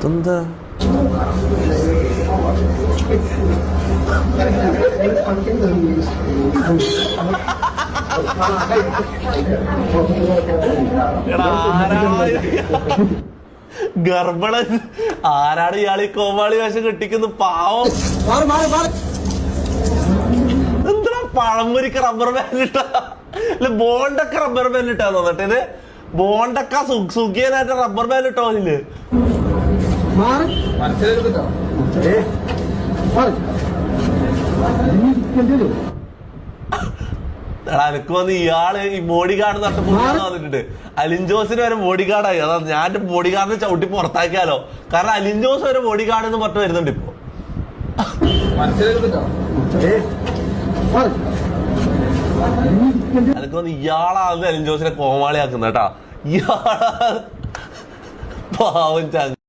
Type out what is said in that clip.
എന്താ ഗർഭണ ആരാണ് ഇയാളീ കോമാളി വേഷം കെട്ടിക്കുന്നു പാവം. എന്താ പഴംപൊരിക്ക് റബ്ബർ ബാൻഡ് ഇട്ടാ അല്ല ബോണ്ടൊക്കെ റബ്ബർ ബാൻഡ് ഇട്ടാ തോന്നട്ടെ ഇത് ബോണ്ടൊക്കെ സുഖിയനായിട്ട് റബ്ബർ ബാൻഡ് ഇട്ടോ അതില് എനിക്ക് വന്ന് ഇയാള് ഈ ബോഡി ഗാർഡ് നഷ്ടപ്പെടാൻ വന്നിട്ടുണ്ട്. അലിൻ ജോസിന് വരെ ബോഡി ഗാർഡായി. അതാ ഞാൻ ബോഡി ഗാർഡിനെ ചവിട്ടി പുറത്താക്കിയാലോ, കാരണം അലിൻ ജോസ് വരെ ബോഡി ഗാർഡ് എന്ന് പറഞ്ഞു വരുന്നുണ്ട് ഇപ്പൊ. എനിക്ക് വന്ന് ഇയാളാണ് അലിൻ ജോസിനെ കോമാളിയാക്കുന്ന കേട്ടാ. ഇയാളാ പാവം ചങ്ങ.